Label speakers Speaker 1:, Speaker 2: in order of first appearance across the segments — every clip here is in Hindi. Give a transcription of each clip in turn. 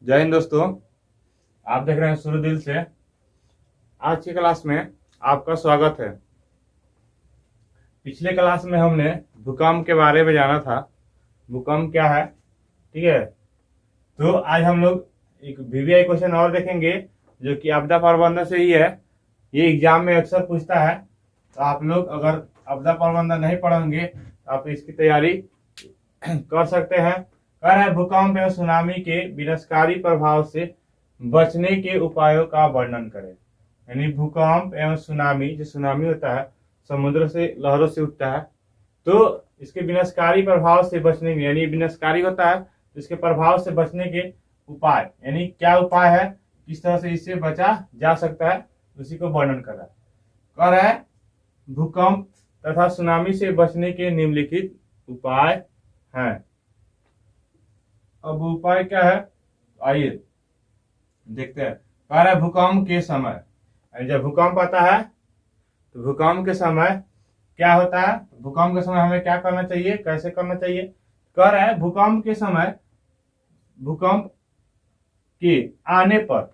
Speaker 1: जय हिंद दोस्तों। आप देख रहे हैं शुरू दिल से। आज की क्लास में आपका स्वागत है। पिछले क्लास में हमने भूकंप के बारे में जाना था। भूकंप क्या है, ठीक है। तो आज हम लोग एक वीवीआई क्वेश्चन और देखेंगे जो कि आपदा प्रबंधन से ही है। ये एग्जाम में अक्सर पूछता है, तो आप लोग अगर आपदा प्रबंधन नहीं पढ़ेंगे तो आप इसकी तैयारी कर सकते हैं। कह रहा है भूकंप एवं सुनामी के विनाशकारी प्रभाव से बचने के उपायों का वर्णन करें। यानी भूकंप एवं सुनामी, जो सुनामी होता है समुद्र से लहरों से उठता है, तो इसके विनाशकारी प्रभाव से बचने के, यानी विनाशकारी होता है तो इसके प्रभाव से बचने के उपाय, यानी क्या उपाय है, किस तरह से इससे बचा जा सकता है, उसी को वर्णन कर रहा है। कह रहा है भूकंप तथा सुनामी से बचने के निम्नलिखित उपाय हैं। अब उपाय क्या है, आइए देखते हैं। कह रहा है भूकंप के समय, जब भूकंप आता है तो भूकंप के समय क्या होता है, भूकंप के समय हमें क्या करना चाहिए, कैसे करना चाहिए। कह रहा है भूकंप के समय भूकंप के आने पर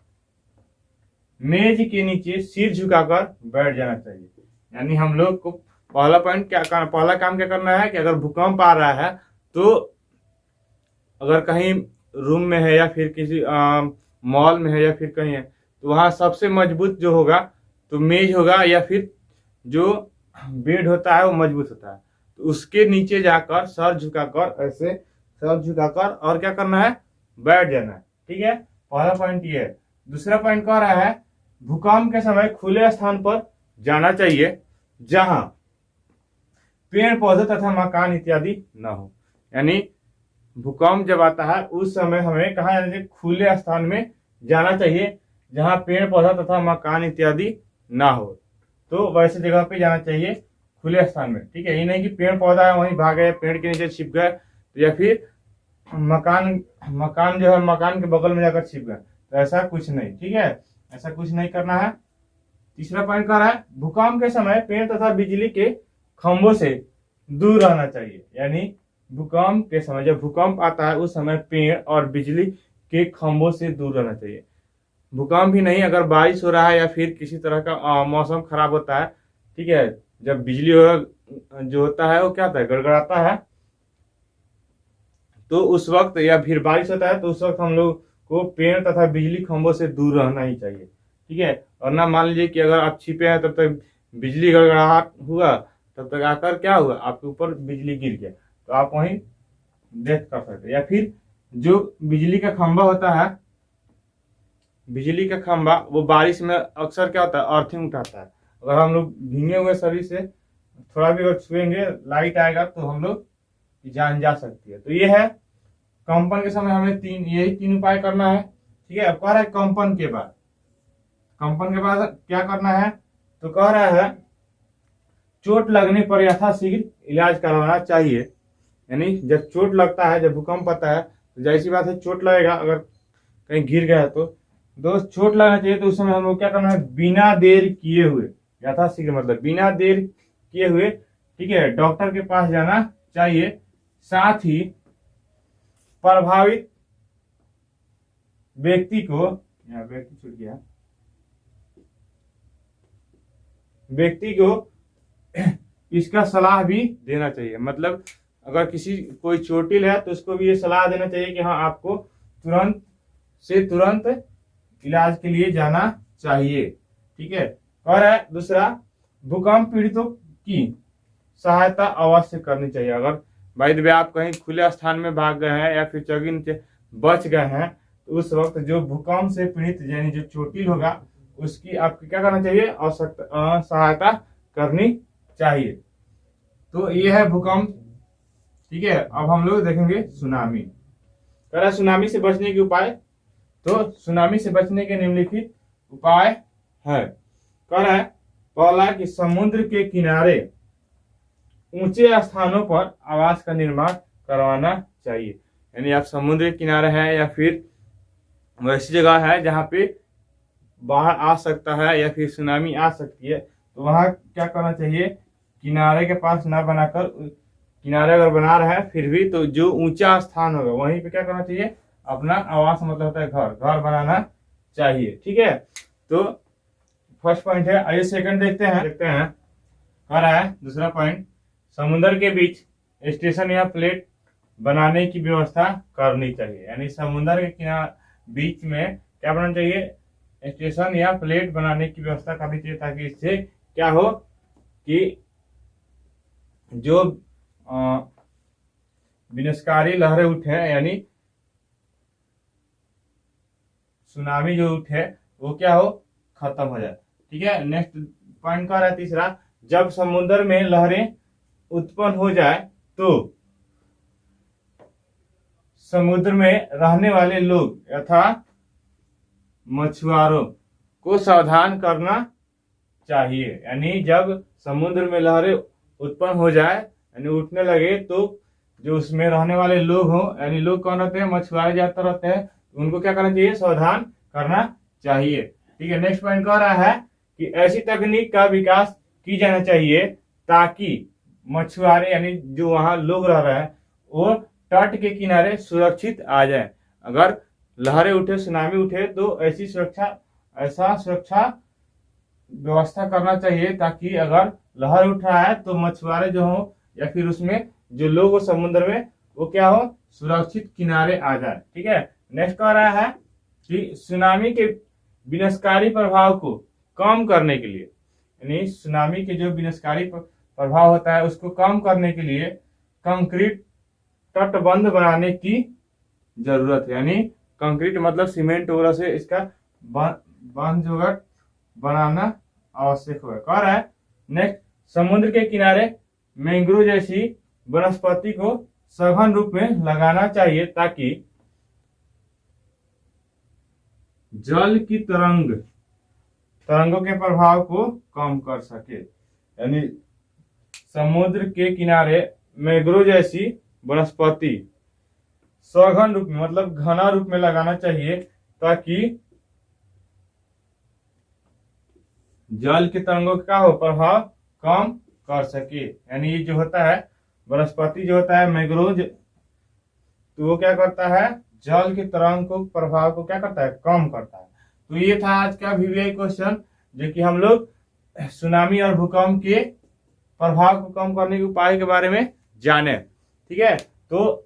Speaker 1: मेज के नीचे सिर झुकाकर बैठ जाना चाहिए। यानी हम लोग को पहला पॉइंट क्या करना, पहला काम क्या करना है कि अगर भूकंप आ रहा है तो अगर कहीं रूम में है या फिर किसी मॉल में है या फिर कहीं है, तो वहाँ सबसे मजबूत जो होगा तो मेज होगा या फिर जो बेड होता है वो मजबूत होता है। तो उसके नीचे जाकर सर झुकाकर, ऐसे सर झुकाकर और क्या करना है, बैठ जाना है। ठीक है, पहला पॉइंट ये है। दूसरा पॉइंट कह रहा है भूकंप के समय खुले स्थान पर जाना चाहिए जहां पेड़ पौधे तथा मकान इत्यादि न हो। यानी भूकंप जब आता है उस समय हमें कहा जाना चाहिए, खुले स्थान में जाना चाहिए जहां पेड़ पौधा तथा मकान इत्यादि ना हो। तो वैसे जगह पे जाना चाहिए, खुले स्थान में। ठीक है, ये नहीं कि पेड़ पौधा है वहीं भाग गए, पेड़ के नीचे छिप गए, तो या फिर मकान जो है मकान के बगल में जाकर छिप गए, तो ऐसा कुछ नहीं। ठीक है, ऐसा कुछ नहीं करना है। तीसरा पॉइंट कर रहा है भूकंप के समय पेड़ तथा बिजली के खंभों से दूर रहना चाहिए। यानी भूकंप के समय, जब भूकंप आता है उस समय पेड़ और बिजली के खंभों से दूर रहना चाहिए। भूकंप ही नहीं, अगर बारिश हो रहा है या फिर किसी तरह का मौसम खराब होता है, ठीक है, जब बिजली जो होता है वो क्या होता है, गड़गड़ाता है, तो उस वक्त या फिर बारिश होता है तो उस वक्त हम लोग को पेड़ तथा बिजली खंभों से दूर रहना ही चाहिए। ठीक है, और ना मान लीजिए कि अगर आप छिपे हैं तब तक बिजली गड़गड़ाहट हुआ, तब तक आकर क्या हुआ, आपके ऊपर बिजली गिर गया, तो आप वहीं डेथ कर सकते। या फिर जो बिजली का खंभा होता है, बिजली का खंभा वो बारिश में अक्सर क्या होता है, अर्थिंग उठाता है। अगर हम लोग भीगे हुए शरीर से थोड़ा भी अगर छुएंगे, लाइट आएगा तो हम लोग की जान जा सकती है। तो ये है कंपन के समय हमें यही तीन उपाय करना है। ठीक है, अब कह रहा है कंपन के बाद, कंपन के बाद क्या करना है, तो कह रहा है चोट लगने पर यथाशीघ्र इलाज करवाना चाहिए। यानी जब चोट लगता है, जब भूकंप आता है, तो जैसी बात है चोट लगेगा, अगर कहीं गिर गया तो दोस्त चोट लगना चाहिए। तो उस समय हम लोग क्या करना है, बिना देर किए हुए, यथाशीघ्र मतलब बिना देर किए हुए, ठीक है, डॉक्टर के पास जाना चाहिए। साथ ही प्रभावित व्यक्ति को, व्यक्ति छूट गया, व्यक्ति को इसका सलाह भी देना चाहिए। मतलब अगर कोई चोटिल है तो उसको भी ये सलाह देना चाहिए कि हाँ आपको तुरंत इलाज के लिए जाना चाहिए। ठीक है, और है दूसरा भूकंप पीड़ितों की सहायता अवश्य करनी चाहिए। अगर भाई द वे आप कहीं खुले स्थान में भाग गए हैं या फिर चौकी से बच गए हैं, तो उस वक्त जो भूकंप से पीड़ित यानी जो चोटिल होगा उसकी आपको क्या करना चाहिए, आवश्यकता सहायता करनी चाहिए। तो ये है भूकंप। ठीक है, अब हम लोग देखेंगे सुनामी। कह रहा है सुनामी से बचने के उपाय। तो सुनामी से बचने के निम्नलिखित उपाय है। कह रहा है पहला कि समुद्र के किनारे ऊंचे स्थानों पर आवास का निर्माण करवाना चाहिए। यानी आप समुद्र के किनारे हैं या फिर वैसी जगह है जहाँ पे बाढ़ आ सकता है या फिर सुनामी आ सकती है, तो वहाँ क्या करना चाहिए, किनारे के पास ना बनाकर, किनारे अगर बना रहा है फिर भी तो जो ऊंचा स्थान होगा वहीं पे क्या करना चाहिए, अपना आवास मतलब होता है घर, घर बनाना चाहिए। ठीक है, तो फर्स्ट पॉइंट है। आइए सेकंड देखते हैं। कह रहा है दूसरा पॉइंट, समुद्र के बीच स्टेशन या प्लेट बनाने की व्यवस्था करनी चाहिए। यानी समुद्र के किनारे बीच में क्या बनाना चाहिए, स्टेशन या प्लेट बनाने की व्यवस्था करनी चाहिए, ताकि इससे क्या हो कि जो विनाशकारी लहरें उठे, यानी सुनामी जो उठे, वो क्या हो, खत्म हो जाए। ठीक है, नेक्स्ट पॉइंट का रहा है तीसरा, जब समुद्र में लहरें उत्पन्न हो जाए तो समुद्र में रहने वाले लोग यथा मछुआरों को सावधान करना चाहिए। यानी जब समुद्र में लहरें उत्पन्न हो जाए, यानी उठने लगे, तो जो उसमें रहने वाले लोग हों, यानी लोग कौन रहते हैं, मछुआरे ज्यादातर रहते हैं, उनको क्या करना चाहिए, सावधान करना चाहिए। ठीक है, नेक्स्ट पॉइंट कह रहा है कि ऐसी तकनीक का विकास की जाना चाहिए ताकि मछुआरे यानी जो वहां लोग रह रहे हैं वो तट के किनारे सुरक्षित आ जाए। अगर लहरें उठे, सुनामी उठे, तो ऐसा सुरक्षा व्यवस्था करना चाहिए ताकि अगर लहर उठ रहा है तो मछुआरे जो हो या फिर उसमें जो लोग हो समुद्र में, वो क्या हो, सुरक्षित किनारे आ जाए। ठीक है, नेक्स्ट कह रहा है कि सुनामी के विनाशकारी प्रभाव को कम करने के लिए, यानी सुनामी के जो विनाशकारी प्रभाव होता है उसको कम करने के लिए कंक्रीट तटबंध बनाने की जरूरत है। यानी कंक्रीट मतलब सीमेंट वगैरह से इसका बांध जोगाड़ बनाना आवश्यक है। कह रहा है नेक्स्ट, समुद्र के किनारे मैंग्रोव जैसी वनस्पति को सघन रूप में लगाना चाहिए ताकि जल की तरंगों के प्रभाव को कम कर सके। यानी समुद्र के किनारे मैंग्रोव जैसी वनस्पति सघन रूप में मतलब घना रूप में लगाना चाहिए ताकि जल के तरंगों का हो प्रभाव कम कर सके। यानी ये जो होता है वनस्पति जो होता है मैंग्रोव, तो वो क्या करता है, जल के तरंग को प्रभाव को क्या करता है, कम करता है। तो ये था आज का VVI क्वेश्चन, जो कि हम लोग सुनामी और भूकंप के प्रभाव को कम करने के उपाय के बारे में जाने। ठीक है, तो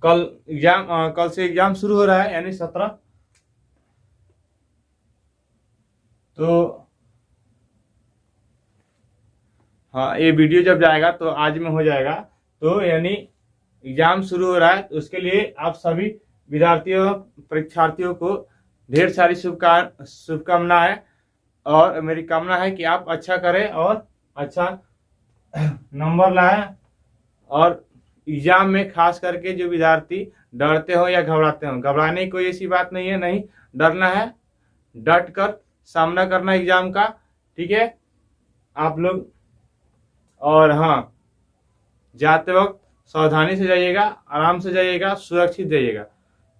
Speaker 1: कल से एग्जाम शुरू हो रहा है, यानी 17। तो हाँ, ये वीडियो जब जाएगा तो आज में हो जाएगा। तो यानी एग्जाम शुरू हो रहा है, तो उसके लिए आप सभी विद्यार्थियों परीक्षार्थियों को ढेर सारी शुभकामनाएं, और मेरी कामना है कि आप अच्छा करें और अच्छा नंबर लाएं। और एग्जाम में खास करके जो विद्यार्थी डरते हो या घबराते हो, घबराने की कोई ऐसी बात नहीं है, नहीं डरना है, डट कर सामना करना एग्जाम का। ठीक है आप लोग, और हाँ, जाते वक्त सावधानी से जाइएगा, आराम से जाइएगा, सुरक्षित जाइएगा।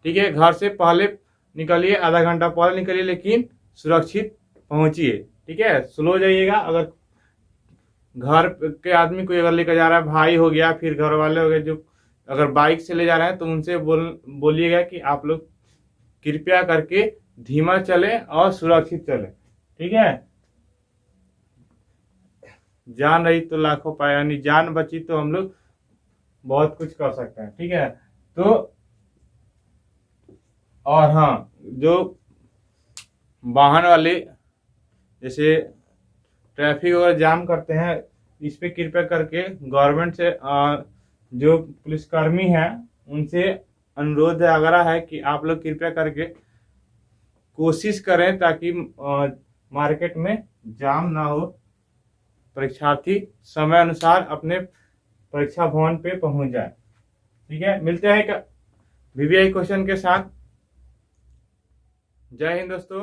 Speaker 1: ठीक है, घर से पहले निकलिए, आधा घंटा पहले निकलिए, लेकिन सुरक्षित पहुंचिए। ठीक है, स्लो जाइएगा। अगर घर के आदमी कोई अगर लेकर जा रहा है, भाई हो गया, फिर घर वाले हो गए, जो अगर बाइक से ले जा रहे हैं, तो उनसे बोलिएगा कि आप लोग कृपया करके धीमा चले और सुरक्षित चले। ठीक है, जान रही तो लाखों पाए, यानी जान बची तो हम लोग बहुत कुछ कर सकते हैं। ठीक है, तो और हाँ, जो वाहन वाले जैसे ट्रैफिक वगैरह जाम करते हैं, इस पे कृपया करके गवर्नमेंट से जो पुलिसकर्मी हैं उनसे अनुरोध आग्रह है कि आप लोग कृपया करके कोशिश करें ताकि मार्केट में जाम ना हो, परीक्षार्थी समय अनुसार अपने परीक्षा भवन पे पहुंच जाए। ठीक है, मिलते हैं VVI क्वेश्चन के साथ। जय हिंद दोस्तों।